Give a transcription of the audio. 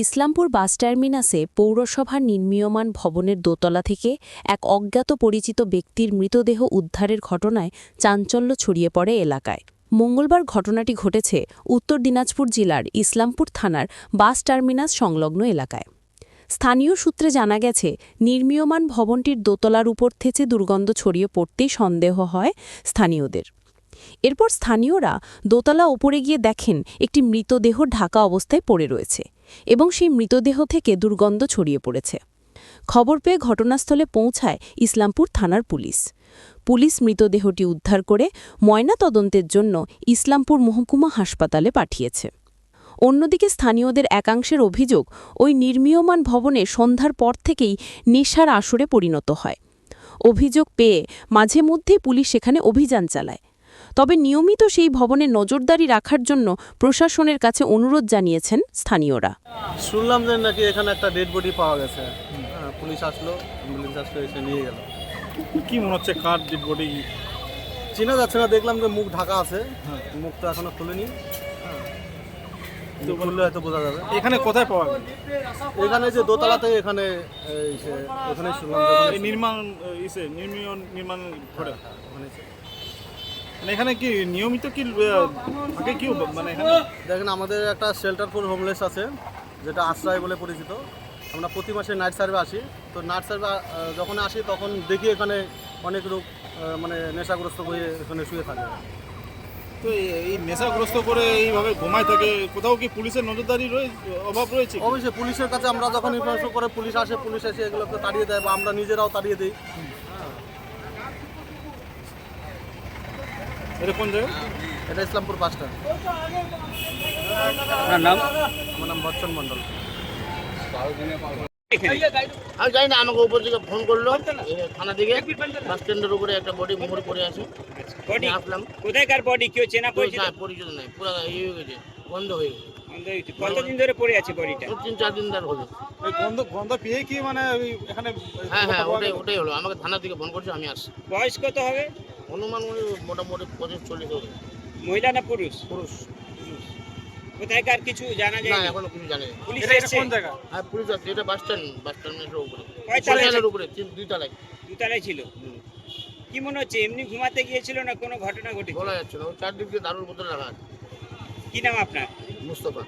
ইসলামপুর বাস টার্মিনাসে পৌরসভার নির্মীয়মান ভবনের দোতলা থেকে এক অজ্ঞাত পরিচিত ব্যক্তির মৃতদেহ উদ্ধারের ঘটনায় চাঞ্চল্য ছড়িয়ে পড়ে এলাকায়। মঙ্গলবার ঘটনাটি ঘটেছে উত্তর দিনাজপুর জেলার ইসলামপুর থানার বাস টার্মিনাস সংলগ্ন এলাকায়। স্থানীয় সূত্রে জানা গেছে, নির্মীয়মান ভবনটির দোতলার উপর থেকে দুর্গন্ধ ছড়িয়ে পড়তেই সন্দেহ হয় স্থানীয়দের। এরপর স্থানীয়রা দোতলা ওপরে গিয়ে দেখেন একটি মৃতদেহ ঢাকা অবস্থায় পড়ে রয়েছে এবং সেই মৃতদেহ থেকে দুর্গন্ধ ছড়িয়ে পড়েছে। খবর পেয়ে ঘটনাস্থলে পৌঁছায় ইসলামপুর থানার পুলিশ। পুলিশ মৃতদেহটি উদ্ধার করে ময়নাতদন্তের জন্য ইসলামপুর মহকুমা হাসপাতালে পাঠিয়েছে। অন্যদিকে স্থানীয়দের একাংশের অভিযোগ, ওই নির্মীয়মান ভবনে সন্ধ্যার পর থেকেই নেশার আসরে পরিণত হয়। অভিযোগ পেয়ে মাঝে মধ্যেই পুলিশ সেখানে অভিযান চালায়। তবে নিয়মিত সেই ভবনে নজরদারি রাখার জন্য প্রশাসনের কাছে অনুরোধ জানিয়েছেন স্থানীয়রা। শুনলাম যে নাকি এখানে একটা ডেড বডি পাওয়া গেছে। পুলিশ আসলো, অ্যাম্বুলেন্স আসলো, এসে নিয়ে গেল। কি মনে হচ্ছে কার ডেড বডি? চেনা যাচ্ছে না, দেখলাম যে মুখ ঢাকা আছে। মুখ তো এখনো খুলেনি, খুললে হয়তো বোঝা যাবে। এখানে কোথায় পাওয়া গেল? এখানে যে দোতলাতে এখানে ওখানে শুনলাম যে নির্মাণ ঘরে। মানে এখানে কি নিয়মিত কি আগে কি মানে এখানে দেখেন, আমাদের একটা শেল্টার ফর হোমলেস আছে, যেটা আশ্রয় বলে পরিচিত। আমরা প্রতি মাসে নাইট সার্ভে আসি। তো নাইট সার্ভে যখন আসি তখন দেখি এখানে অনেক লোক মানে নেশাগ্রস্ত হয়ে এখানে শুয়ে থাকে। তো এই নেশাগ্রস্ত করে এইভাবে ঘুমায় থাকে, কোথাও কি পুলিশের নজরদারি অভাব রয়েছে? অবশ্যই পুলিশের কাছে আমরা যখন ইনফরমেশন করে পুলিশ আসে, পুলিশ এসে এগুলোকে তাড়িয়ে দেয় বা আমরা নিজেরাও তাড়িয়ে দিই। এটা কোন জায়গা? এটা ইসলামপুর বাসটা। আপনার নাম? আমার নাম বচ্চন মণ্ডল। আমি জানি না, আমাকে উপর থেকে ফোন করলো থানা থেকে, বাস স্ট্যান্ডের উপরে একটা বডি মোহর পড়ে আছে। বডি আসলাম, কোথায়কার বডি? কেউ চেনা পরিচিত? পরিচিত নাই, পুরো ইয়ে হয়ে গেছে, বন্ধ হয়ে গেছে। কতদিন ধরে পড়ে আছে বডিটা? 3-4 দিন ধরে হলো। এই গন্ধ পেয়ে কি মানে এখানে? হ্যাঁ, ওটাই হলো। আমাকে থানা থেকে ফোন করছে, আমি আসছি। বয়স কত হবে? অনুমান মোটামুটি 25-40 হবে। মহিলা না পুরুষ? পুরুষ। কোথায়কার কিছু জানা যায় না, না? এখনো কিছু জানি না। পুলিশ এটা এসেছে? কোন জায়গা? হ্যাঁ, পুলিশ আছে। এটা বাস স্ট্যান্ডের উপরে, কয় তলায়? স্টেশনের উপরে, 2 তলায়। দুতলায় ছিল। কি মনে হচ্ছে, এমনি ঘুমাতে গিয়েছিল না কোনো ঘটনা ঘটেছে? বলা যাচ্ছে না, ওর চারদিক দিয়ে দারুর বোতল রাখা আছে। কি নাম আপনার? মুস্তফা।